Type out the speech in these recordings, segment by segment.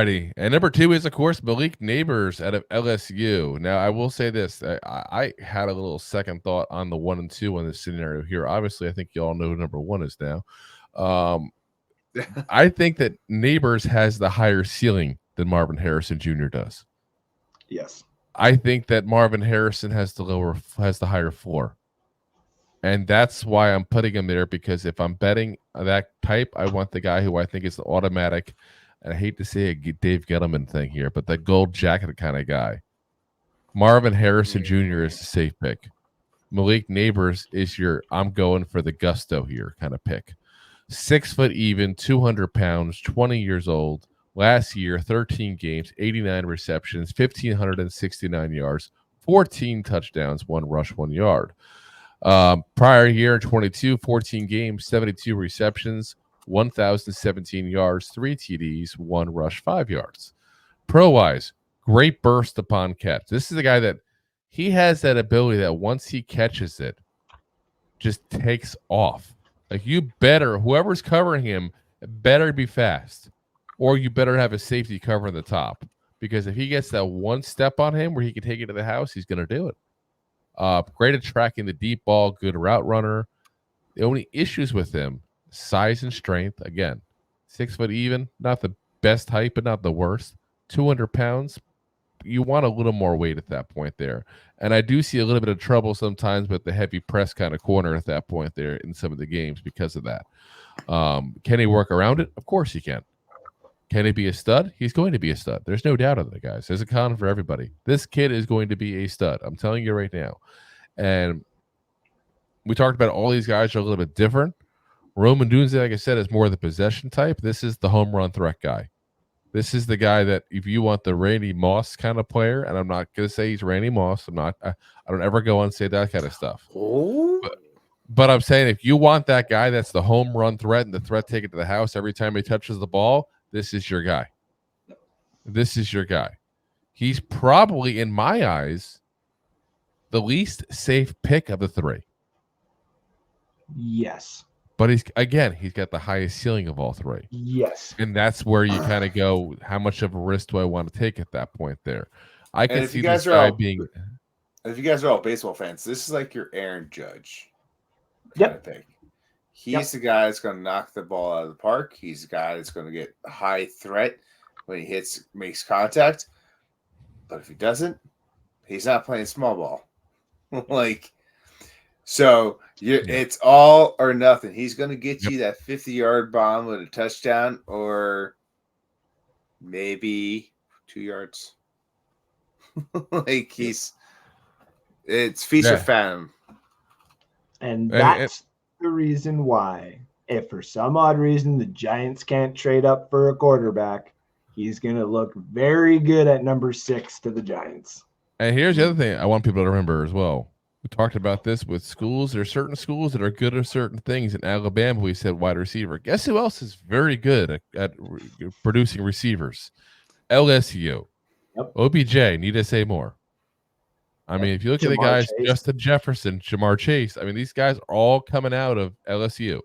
righty. And number 2 is, of course, Malik Nabers out of LSU. Now, I will say this. I had a little second thought on the 1 and 2 in this scenario here. Obviously, I think you all know who number 1 is now. I think that Nabers has the higher ceiling than Marvin Harrison Jr. does. Yes. I think that Marvin Harrison has the higher floor. And that's why I'm putting him there, because if I'm betting that type, I want the guy who I think is the automatic, and I hate to say a Dave Gettleman thing here, but the gold jacket kind of guy. Marvin Harrison Jr. is the safe pick. Malik Nabers is your I'm going for the gusto here kind of pick. 6 foot even, 200 pounds, 20 years old. Last year, 13 games, 89 receptions, 1,569 yards, 14 touchdowns, 1 rush, 1 yard. Prior year, 22, 14 games, 72 receptions, 1,017 yards, 3 TDs, 1 rush, 5 yards. Pro-wise, great burst upon catch. This is a guy that he has that ability that once he catches it, just takes off. Like, you better, whoever's covering him, better be fast, or you better have a safety covering the top, because if he gets that one step on him where he can take it to the house, he's going to do it. Great at tracking the deep ball, good route runner. The only issues with him, size and strength. Again, 6 foot even, not the best height, but not the worst. 200 pounds. You want a little more weight at that point there. And I do see a little bit of trouble sometimes with the heavy press kind of corner at that point there in some of the games because of that. Can he work around it? Of course he can. Can he be a stud? He's going to be a stud. There's no doubt of it, guys. There's a con for everybody. This kid is going to be a stud. I'm telling you right now. And we talked about all these guys are a little bit different. Roman Dunze, like I said, is more the possession type. This is the home run threat guy. This is the guy that if you want the Randy Moss kind of player, and I'm not going to say he's Randy Moss. I don't ever go on and say that kind of stuff. But I'm saying if you want that guy that's the home run threat and the threat taken to the house every time he touches the ball, this is your guy. This is your guy. He's probably, in my eyes, the least safe pick of the 3. Yes. But he's got the highest ceiling of all 3. Yes. And that's where you kind of go, how much of a risk do I want to take at that point there? I can see this guy being... If you guys are all baseball fans, this is like your Aaron Judge. Yep. Pick. He's the guy that's going to knock the ball out of the park. He's the guy that's going to get a high threat when he makes contact. But if he doesn't, he's not playing small ball. It's all or nothing. He's going to get you that 50-yard bomb with a touchdown, or maybe 2 yards. It's feast or famine. And that's the reason why, if for some odd reason the Giants can't trade up for a quarterback, he's going to look very good at number 6 to the Giants. And here's the other thing I want people to remember as well. We talked about this with schools. There are certain schools that are good at certain things. In Alabama, we said wide receiver. Guess who else is very good at producing receivers? LSU. Yep. OBJ, need to say more. I mean, if you look at the guys, Chase. Justin Jefferson, Jamar Chase, I mean, these guys are all coming out of LSU.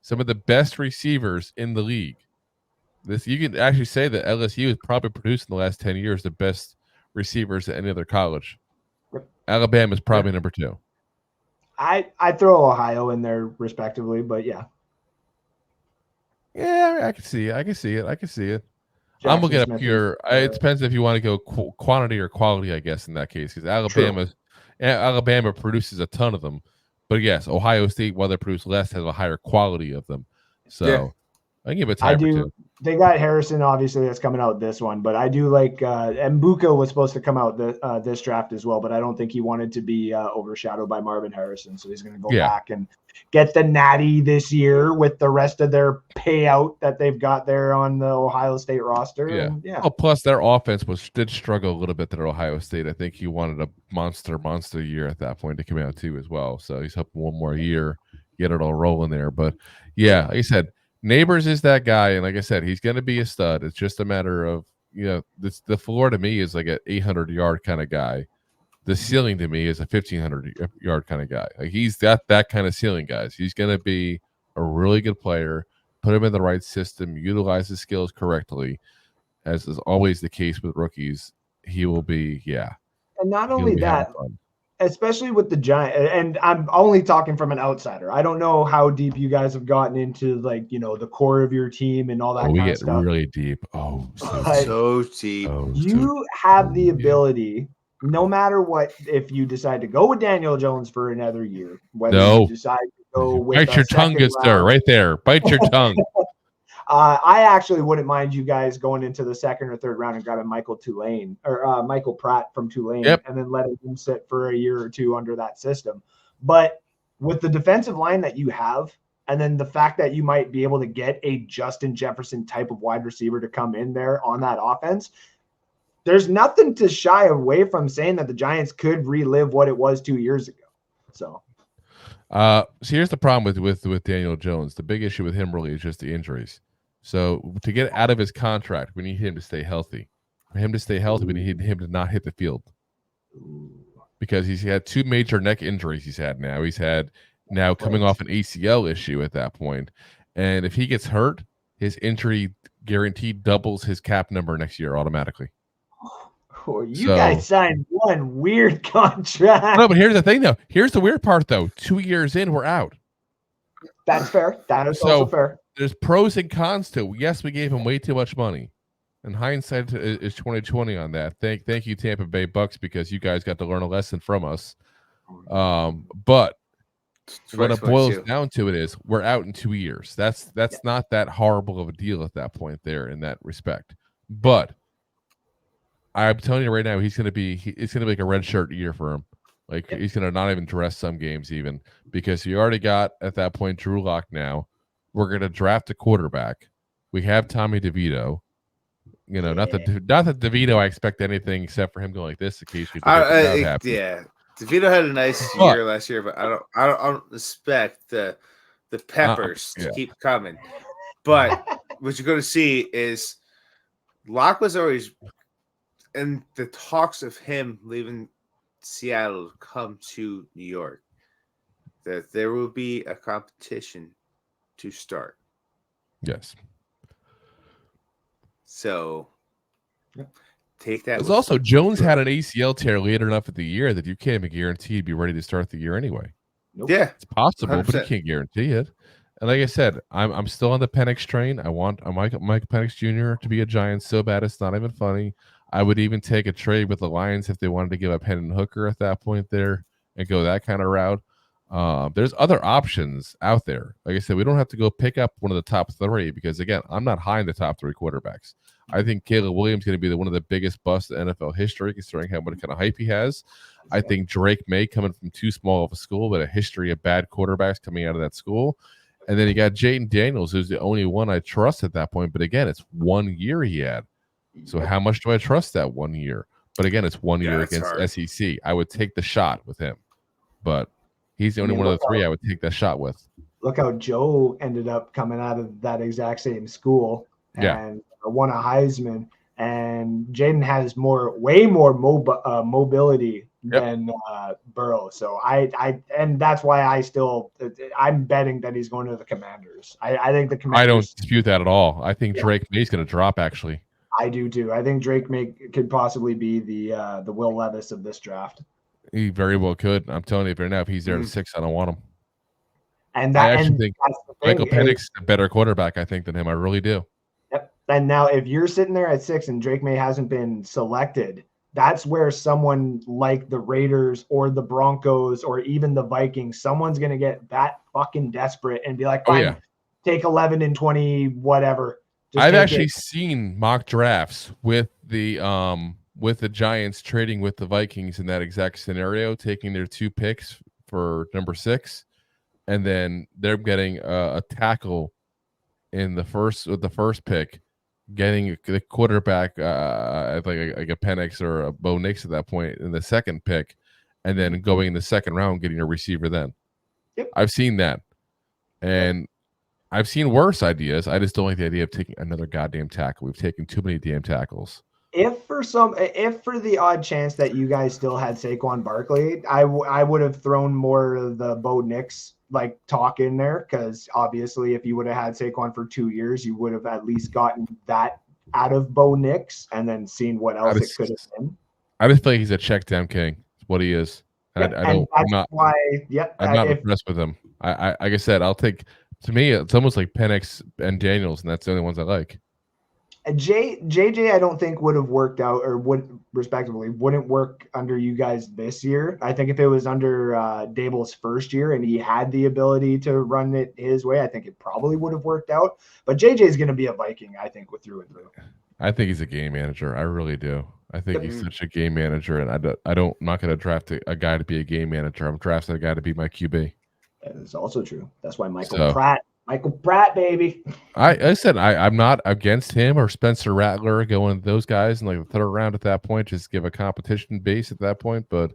Some of the best receivers in the league. You can actually say that LSU has probably produced in the last 10 years the best receivers at any other college. Yep. Alabama is probably number 2. I throw Ohio in there respectively, but yeah. Yeah, I can see it. I'm looking at pure. It depends if you want to go quantity or quality, I guess, in that case, because Alabama produces a ton of them. But yes, Ohio State, while they produce less, has a higher quality of them. So I can give it time. They got Harrison, obviously, that's coming out this one, but I do like Mbuka was supposed to come out this draft as well, but I don't think he wanted to be overshadowed by Marvin Harrison, so he's going to go back and get the natty this year with the rest of their payout that they've got there on the Ohio State roster. Yeah. And, Oh, plus their offense did struggle a little bit at Ohio State. I think he wanted a monster year at that point to come out too as well. So he's hoping one more year, get it all rolling there. But yeah, like I said, Nabers is that guy, and like I said, he's going to be a stud. It's just a matter of, the floor to me is like an 800-yard kind of guy. The ceiling to me is a 1,500-yard kind of guy. Like, he's got that kind of ceiling, guys. He's going to be a really good player. Put him in the right system, utilize his skills correctly. as is always the case with rookies, he will be, And not he'll only be having that, fun. especially with the Giants, and I'm only talking from an outsider. I don't know how deep you guys have gotten into, like, the core of your team and all that We kind of get stuff. really deep. Oh, so But deep. You have the ability, no matter what, if you decide to go with Daniel Jones for another year, whether you decide to go with bite your tongue, good sir, right there. Bite your tongue. I actually wouldn't mind you guys going into the second or third round and grabbing Michael Pratt from Tulane, and then letting him sit for a year or two under that system. But with the defensive line that you have, and then the fact that you might be able to get a Justin Jefferson type of wide receiver to come in there on that offense, there's nothing to shy away from saying that the Giants could relive what it was 2 years ago. So here's the problem with Daniel Jones. The big issue with him really is just the injuries. So to get out of his contract, we need him to stay healthy. For him to stay healthy, we need him to not hit the field. Because he's had 2 major neck injuries he's had now. He's had coming off an ACL issue at that point. And if he gets hurt, his injury guaranteed doubles his cap number next year automatically. You guys signed one weird contract. No, but here's the thing, though. Here's the weird part, though. 2 years in, we're out. That's fair. That is also fair. There's pros and cons to it. Yes, we gave him way too much money. And hindsight is 2020 on that. Thank you, Tampa Bay Bucks, because you guys got to learn a lesson from us. But what it boils down to it is we're out in 2 years. That's not that horrible of a deal at that point there in that respect. But I'm telling you right now, it's gonna be like a red shirt year for him. Like he's gonna not even dress some games even, because you already got at that point Drew Lock now. We're gonna draft a quarterback. We have Tommy DeVito. Not that DeVito I expect anything except for him going like this occasionally. DeVito had a nice year last year, but I don't expect the peppers to keep coming. But what you're going to see is Locke was always in the talks of him leaving Seattle to come to New York, that there will be a competition to start. Yes. So take that. There's also Jones had an ACL tear later enough at the year that you can't even guarantee he'd be ready to start the year anyway. Nope. Yeah, it's possible, 100%. But you can't guarantee it. And like I said, I'm still on the Penix train. I want Mike Penix Jr. to be a Giant so bad it's not even funny. I would even take a trade with the Lions if they wanted to give up Hendon Hooker at that point there and go that kind of route. There's other options out there. Like I said, we don't have to go pick up one of the top 3 because, again, I'm not high in the top 3 quarterbacks. I think Caleb Williams is going to be one of the biggest busts in NFL history, considering what kind of hype he has. I think Drake May, coming from too small of a school, but a history of bad quarterbacks coming out of that school. And then you got Jaden Daniels, who's the only one I trust at that point. But again, it's 1 year he had. So how much do I trust that 1 year? But again, it's 1 year against SEC. I would take the shot with him. But he's the only one of the 3 I would take that shot with. Look how Joe ended up coming out of that exact same school and won a Heisman. And Jaden has way more mobility than Burrow. So and that's why I'm betting that he's going to the Commanders. I think the Commanders. I don't dispute that at all. I think Drake May's going to drop, actually. I do too. I think Drake May could possibly be the Will Levis of this draft. He very well could. I'm telling you, right now, if he's there at 6, I don't want him. And I actually think Michael Penix is a better quarterback, I think, than him. I really do. Yep. And now, if you're sitting there at 6 and Drake May hasn't been selected, that's where someone like the Raiders or the Broncos or even the Vikings, someone's going to get that fucking desperate and be like, fine, take 11 and 20, whatever. I've actually seen mock drafts with the Giants trading with the Vikings in that exact scenario, taking their 2 picks for number 6, and then they're getting a tackle in the first pick, getting the quarterback like a Penix or a Bo Nix at that point in the 2nd pick, and then going in the 2nd round getting a receiver then. Yep. I've seen that. And I've seen worse ideas. I just don't like the idea of taking another goddamn tackle. We've taken too many damn tackles. If for the odd chance that you guys still had Saquon Barkley, I would have thrown more of the Bo Nix talk in there, because obviously if you would have had Saquon for 2 years, you would have at least gotten that out of Bo Nix and then seeing what else it could have been. I just feel like he's a check down king. It's what he is. I'm not impressed with him. Like I said, I'll take. To me, it's almost like Penix and Daniels, and that's the only ones I like. JJ, I don't think would have worked out, or wouldn't work under you guys this year. I think if it was under Dable's first year and he had the ability to run it his way, I think it probably would have worked out. But JJ is going to be a Viking, I think, through and through. I think he's a game manager. I really do. I think he's such a game manager, and I'm not going to draft a guy to be a game manager. I'm drafting a guy to be my QB. That is also true. That's why Michael Pratt, baby. I said I'm not against him or Spencer Rattler going those guys in like the third round at that point. Just give a competition base at that point, but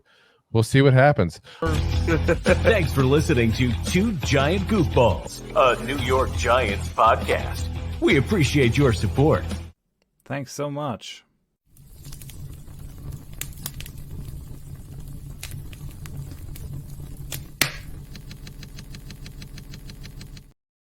we'll see what happens. Thanks for listening to Two Giant Goofballs, a New York Giants podcast. We appreciate your support. Thanks so much.